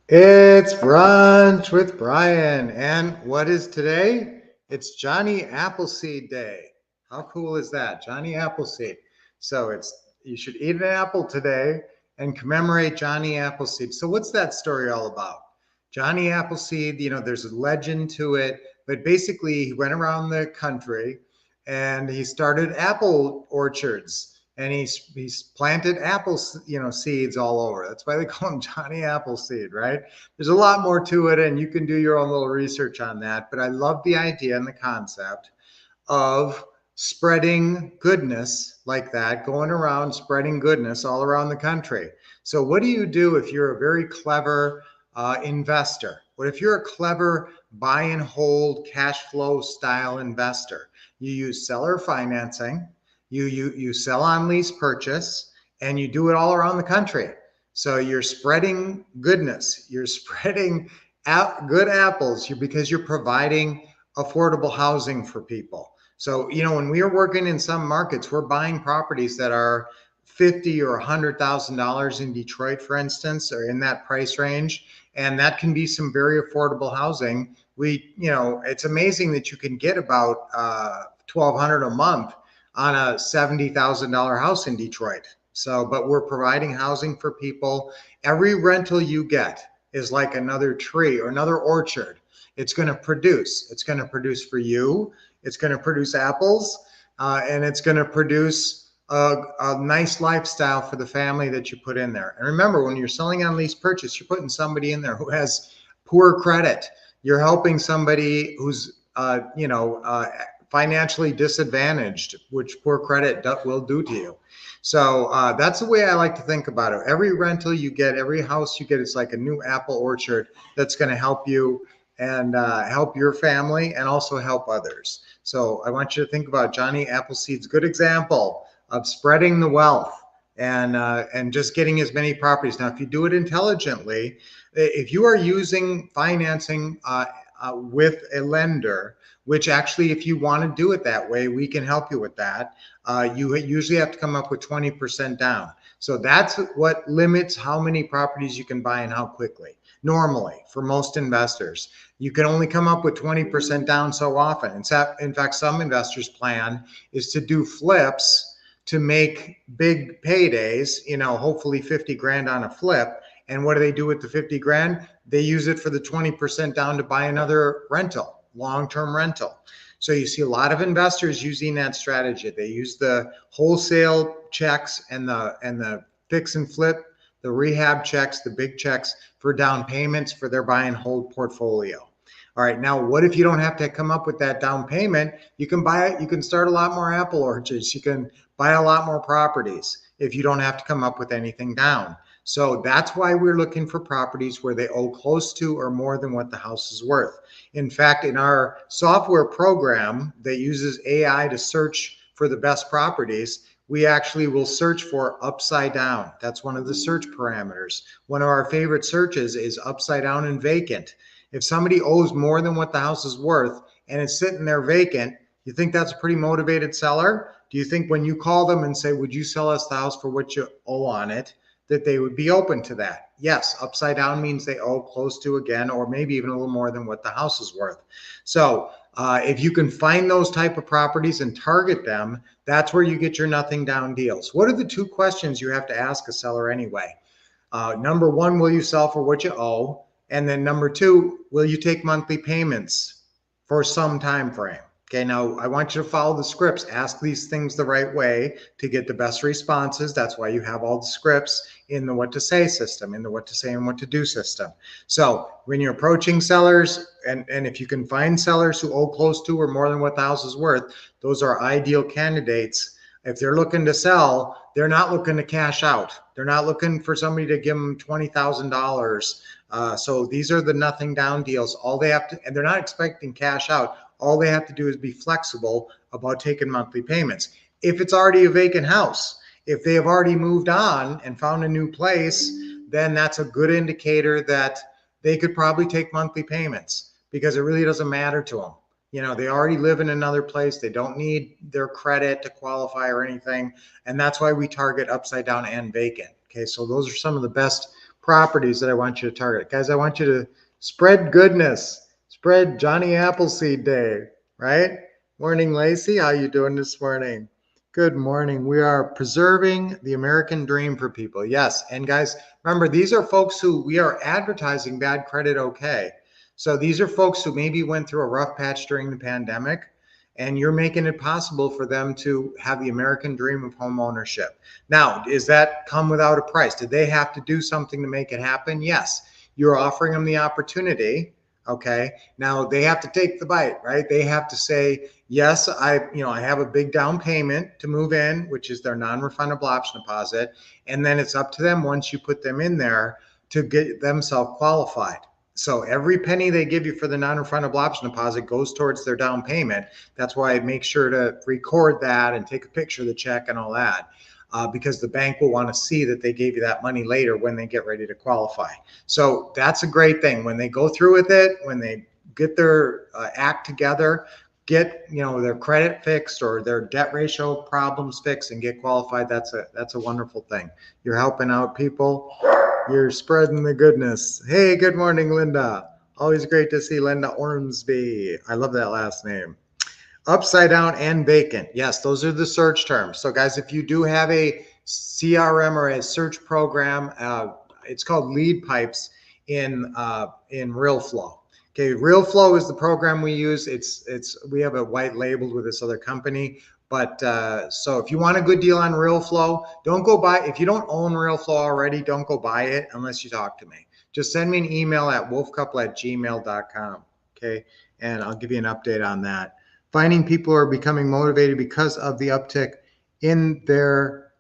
It's brunch with Brian. And what is today? It's Johnny Appleseed Day. How cool is that? Johnny Appleseed. So you should eat an apple today and commemorate Johnny Appleseed. So what's that story all about? Johnny Appleseed, there's a legend to it, but basically he went around the country and he started apple orchards and he's planted apples, seeds all over. That's why they call him Johnny Appleseed, right? There's a lot more to it, and you can do your own little research on that. But I love the idea and the concept of spreading goodness like that, going around spreading goodness all around the country. So, what do you do if you're a very clever investor? What if you're a clever buy and hold cash flow style investor? You use seller financing, you sell on lease purchase, and you do it all around the country. So you're spreading goodness, you're spreading out good apples because you're providing affordable housing for people. So, when we are working in some markets, we're buying properties that are $50,000 or $100,000 in Detroit, for instance, or in that price range. And that can be some very affordable housing. It's amazing that you can get about $1,200 a month on a $70,000 house in Detroit. So, but we're providing housing for people. Every rental you get is like another tree or another orchard. It's going to produce. It's going to produce for you. It's going to produce apples, and it's going to produce a nice lifestyle for the family that you put in there. And remember, when you're selling on lease purchase, you're putting somebody in there who has poor credit. You're helping somebody who's, financially disadvantaged, which poor credit will do to you. So that's the way I like to think about it. Every rental you get, every house you get, it's like a new apple orchard that's going to help you and help your family and also help others. So I want you to think about Johnny Appleseed's good example of spreading the wealth and just getting as many properties. Now, if you do it intelligently, if you are using financing with a lender, which actually, if you want to do it that way, we can help you with that. You usually have to come up with 20% down. So that's what limits how many properties you can buy and how quickly. Normally, for most investors, you can only come up with 20% down so often. In fact, some investors' plan is to do flips to make big paydays, hopefully 50 grand on a flip. And what do they do with the 50 grand? They use it for the 20% down to buy another rental, long-term rental. So you see a lot of investors using that strategy. They use the wholesale checks and the fix and flip, the rehab checks, the big checks for down payments for their buy and hold portfolio. All right, now what if you don't have to come up with that down payment? You can buy it, you can start a lot more apple orchards, you can buy a lot more properties if you don't have to come up with anything down. So that's why we're looking for properties where they owe close to or more than what the house is worth. In fact, in our software program that uses AI to search for the best properties, we actually will search for upside down. That's one of the search parameters. One of our favorite searches is upside down and vacant. If somebody owes more than what the house is worth and it's sitting there vacant, you think that's a pretty motivated seller? Do you think when you call them and say, would you sell us the house for what you owe on it, that they would be open to that? Yes, upside down means they owe close to, again, or maybe even a little more than what the house is worth. So if you can find those type of properties and target them, that's where you get your nothing down deals. What are the two questions you have to ask a seller anyway? Number one, will you sell for what you owe? And then number two, will you take monthly payments for some time frame? Okay, now I want you to follow the scripts. Ask these things the right way to get the best responses. That's why you have all the scripts in the what to say system, in the what to say and what to do system. So when you're approaching sellers, and if you can find sellers who owe close to or more than what the house is worth, those are ideal candidates. If they're looking to sell, they're not looking to cash out. They're not looking for somebody to give them $20,000. So these are the nothing down deals. All they have to, and they're not expecting cash out. All they have to do is be flexible about taking monthly payments. If it's already a vacant house, if they have already moved on and found a new place, then that's a good indicator that they could probably take monthly payments because it really doesn't matter to them. They already live in another place. They don't need their credit to qualify or anything. And that's why we target upside down and vacant. Okay, so those are some of the best properties that I want you to target. Guys, I want you to spread goodness, spread Johnny Appleseed Day, right? Morning, Lacey. How you doing this morning? Good morning. We are preserving the American dream for people. Yes. And guys, remember, these are folks who we are advertising bad credit okay. So these are folks who maybe went through a rough patch during the pandemic, and you're making it possible for them to have the American dream of home ownership. Now, does that come without a price? Did they have to do something to make it happen? Yes. You're offering them the opportunity. Okay. Now they have to take the bite, right? They have to say, yes, I have a big down payment to move in, which is their non-refundable option deposit. And then it's up to them once you put them in there to get themselves qualified. So every penny they give you for the non-refundable option deposit goes towards their down payment. That's why I make sure to record that and take a picture of the check and all that. Because the bank will want to see that they gave you that money later when they get ready to qualify. So that's a great thing. When they go through with it, when they get their act together, get their credit fixed or their debt ratio problems fixed and get qualified, that's a wonderful thing. You're helping out people. You're spreading the goodness. Hey, good morning, Linda. Always great to see Linda Ormsby. I love that last name. Upside down and vacant. Yes, those are the search terms. So guys, if you do have a CRM or a search program, it's called Lead Pipes in RealFlow. Okay, RealFlow is the program we use. We have it white labeled with this other company. But so if you want a good deal on RealFlow, don't go buy. If you don't own RealFlow already, don't go buy it unless you talk to me. Just send me an email at wolfcouple@gmail.com. Okay, and I'll give you an update on that. Finding people who are becoming motivated because of the uptick in their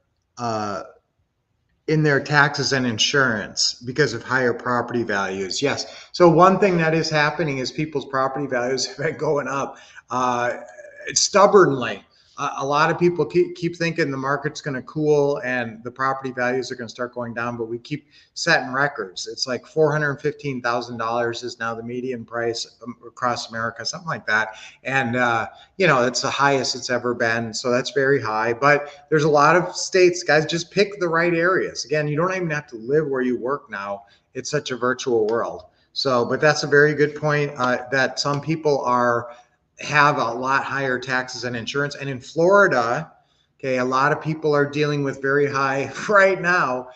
taxes and insurance because of higher property values. Yes. So one thing that is happening is people's property values have been going up stubbornly. A lot of people keep thinking the market's going to cool and the property values are going to start going down, but we keep setting records. It's like $415,000 is now the median price across America, something like that. And, it's the highest it's ever been. So that's very high. But there's a lot of states, guys, just pick the right areas. Again, you don't even have to live where you work now. It's such a virtual world. So, but that's a very good point that some people have a lot higher taxes and insurance. And in Florida, okay, a lot of people are dealing with very high right now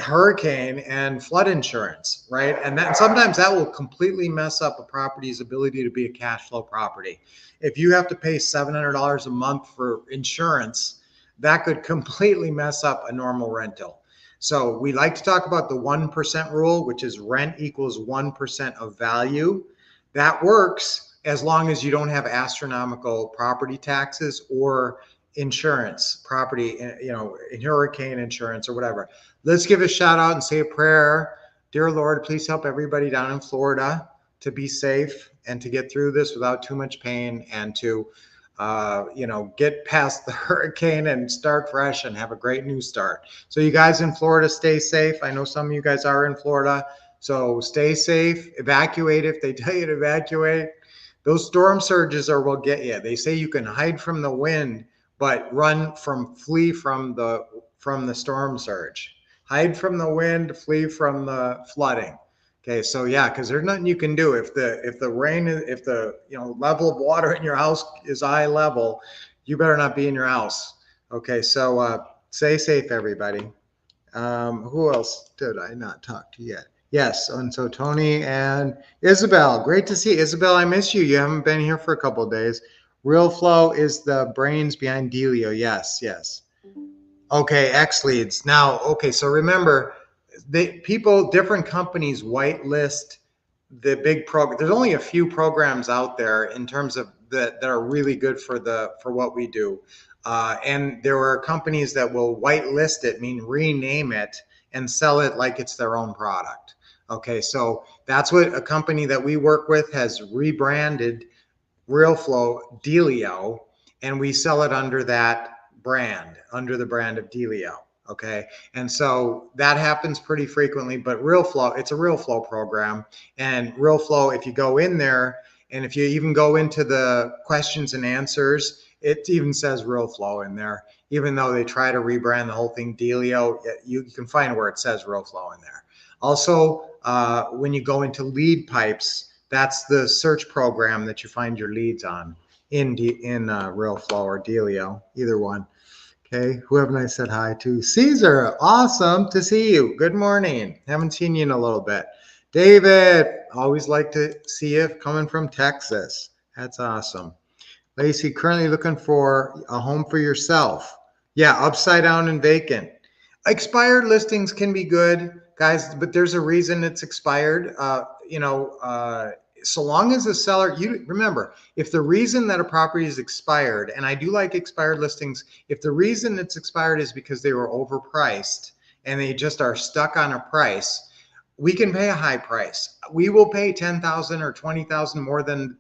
hurricane and flood insurance, right? And sometimes that will completely mess up a property's ability to be a cash flow property. If you have to pay $700 a month for insurance, that could completely mess up a normal rental. So we like to talk about the 1% rule, which is rent equals 1% of value. That works as long as you don't have astronomical property taxes or insurance, property, hurricane insurance or whatever. Let's give a shout out and say a prayer. Dear Lord, please help everybody down in Florida to be safe and to get through this without too much pain and to, get past the hurricane and start fresh and have a great new start. So you guys in Florida, stay safe. I know some of you guys are in Florida. So stay safe, evacuate if they tell you to evacuate. Those storm surges will get you. They say you can hide from the wind, but flee from the storm surge. Hide from the wind, flee from the flooding. Okay, so yeah, because there's nothing you can do if the level of water in your house is eye level, you better not be in your house. Okay, so stay safe, everybody. Who else did I not talk to yet? Yes, and so Tony and Isabel, great to see you. Isabel, I miss you. You haven't been here for a couple of days. RealFlow is the brains behind Delio. Yes. Okay, X leads. Now, okay, so remember, different companies whitelist the big program. There's only a few programs out there in terms of that are really good for what we do. And there are companies that will whitelist it, mean rename it and sell it like it's their own product. Okay, so that's what a company that we work with has rebranded RealFlow Delio, and we sell it under that brand, under the brand of Delio. Okay, and so that happens pretty frequently, but RealFlow, it's a RealFlow program, and RealFlow, if you go in there, and if you even go into the questions and answers, it even says RealFlow in there, even though they try to rebrand the whole thing Delio, you can find where it says RealFlow in there. Also, when you go into lead pipes, that's the search program that you find your leads on in RealFlow or Delio, either one. Okay, who haven't I said hi to? Caesar, awesome to see you. Good morning. Haven't seen you in a little bit. David, always like to see you coming from Texas. That's awesome. Lacey, currently looking for a home for yourself. Yeah, upside down and vacant. Expired listings can be good, guys, but there's a reason it's expired. So long as the seller, you remember, if the reason that a property is expired, and I do like expired listings, if the reason it's expired is because they were overpriced and they just are stuck on a price, we can pay a high price. We will pay 10,000 or 20,000 more than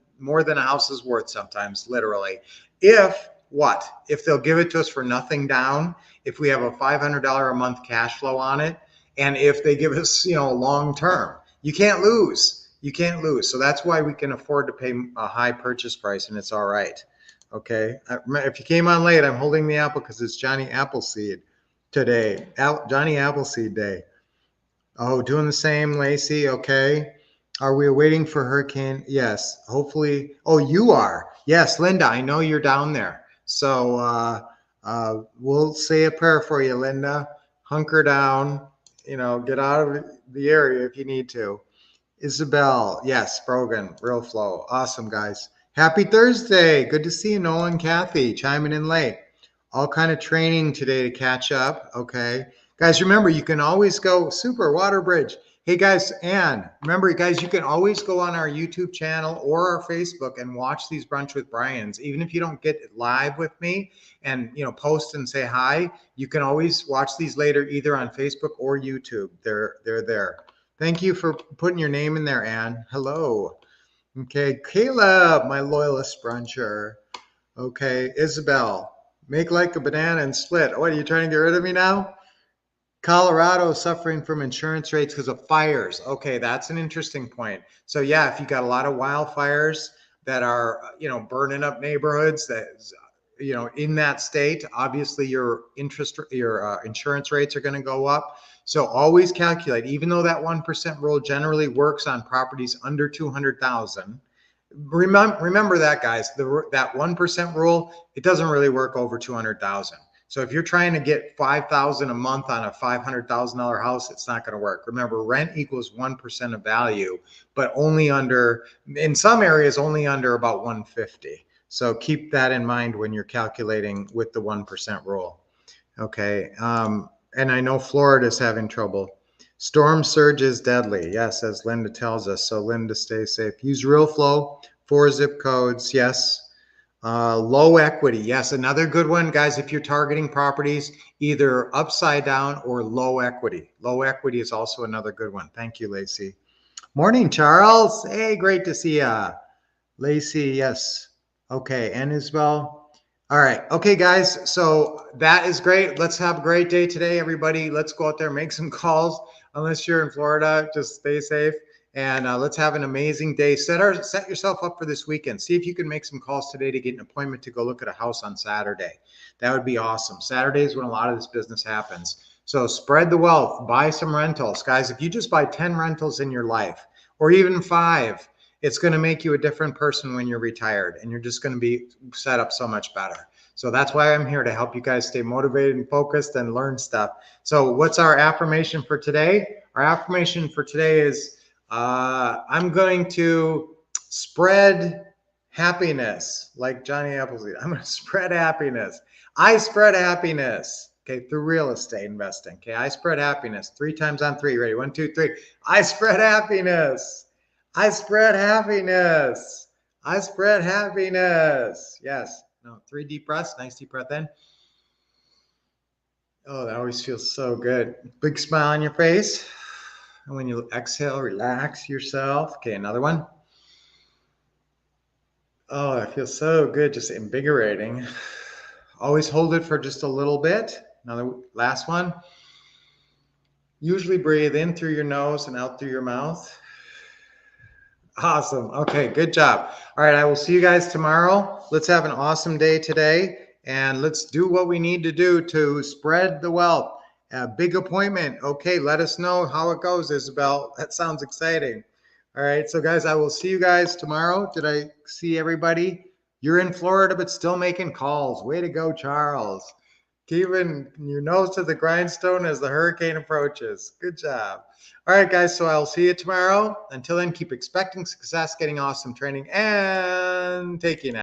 a house is worth sometimes, literally. If they'll give it to us for nothing down, if we have a $500 a month cash flow on it, and if they give us, long term, you can't lose. You can't lose. So that's why we can afford to pay a high purchase price, and it's all right. Okay. If you came on late, I'm holding the apple because it's Johnny Appleseed today. Johnny Appleseed Day. Oh, doing the same, Lacey. Okay. Are we waiting for hurricane? Yes. Hopefully. Oh, you are. Yes, Linda. I know you're down there. So we'll say a prayer for you, Linda. Hunker down. Get out of the area if you need to. Isabel, yes, Brogan, RealFlow. Awesome, guys. Happy Thursday. Good to see you, Noah and Kathy, chiming in late. All kind of training today to catch up, okay? Guys, remember, you can always go, super, Waterbridge. Hey, guys, and remember, guys, you can always go on our YouTube channel or our Facebook and watch these Brunch with Brians. Even if you don't get live with me and, post and say hi, you can always watch these later either on Facebook or YouTube. They're there. Thank you for putting your name in there, Ann. Hello. Okay, Caleb, my loyalist bruncher. Okay, Isabel, make like a banana and split. What, are you trying to get rid of me now? Colorado suffering from insurance rates because of fires. Okay, that's an interesting point. So yeah, if you got a lot of wildfires that are, burning up neighborhoods that, in that state, obviously your insurance rates are going to go up. So always calculate, even though that 1% rule generally works on properties under 200,000. Remember that, guys, that 1% rule, it doesn't really work over 200,000. So if you're trying to get 5,000 a month on a $500,000 house, it's not going to work. Remember, rent equals 1% of value, but in some areas, only under about 150. So keep that in mind when you're calculating with the 1% rule. Okay. And I know Florida's having trouble. Storm surge is deadly. Yes, as Linda tells us. So Linda, stay safe. Use RealFlow, 4 zip codes. Yes. Low equity. Yes, another good one, guys. If you're targeting properties, either upside down or low equity. Low equity is also another good one. Thank you, Lacey. Morning, Charles. Hey, great to see ya. Lacey, yes. Okay, and Isabel. All right. Okay, guys. So that is great. Let's have a great day today, everybody. Let's go out there, make some calls. Unless you're in Florida, just stay safe. And let's have an amazing day. Set yourself up for this weekend. See if you can make some calls today to get an appointment to go look at a house on Saturday. That would be awesome. Saturday is when a lot of this business happens. So spread the wealth. Buy some rentals. Guys, if you just buy 10 rentals in your life, or even 5, it's going to make you a different person when you're retired, and you're just going to be set up so much better. So that's why I'm here, to help you guys stay motivated and focused and learn stuff. So what's our affirmation for today? Our affirmation for today is I'm going to spread happiness, like Johnny Appleseed. I'm going to spread happiness. I spread happiness. Okay, through real estate investing. Okay, I spread happiness. 3 times on 3. Ready? 1, 2, 3. I spread happiness. I spread happiness. I spread happiness. Yes. No, 3 deep breaths. Nice deep breath in. Oh, that always feels so good. Big smile on your face. And when you exhale, relax yourself. Okay, another one. Oh, that feels so good. Just invigorating. Always hold it for just a little bit. Another last one. Usually breathe in through your nose and out through your mouth. Awesome. Okay, good job. All right, I will see you guys tomorrow. Let's have an awesome day today, and let's do what we need to do to spread the wealth. A big appointment. Okay, let us know how it goes, Isabel. That sounds exciting. All right, so guys, I will see you guys tomorrow. Did I see everybody? You're in Florida, but still making calls. Way to go, Charles. Keeping your nose to the grindstone as the hurricane approaches. Good job. All right, guys, so I'll see you tomorrow. Until then, keep expecting success, getting awesome training, and taking it.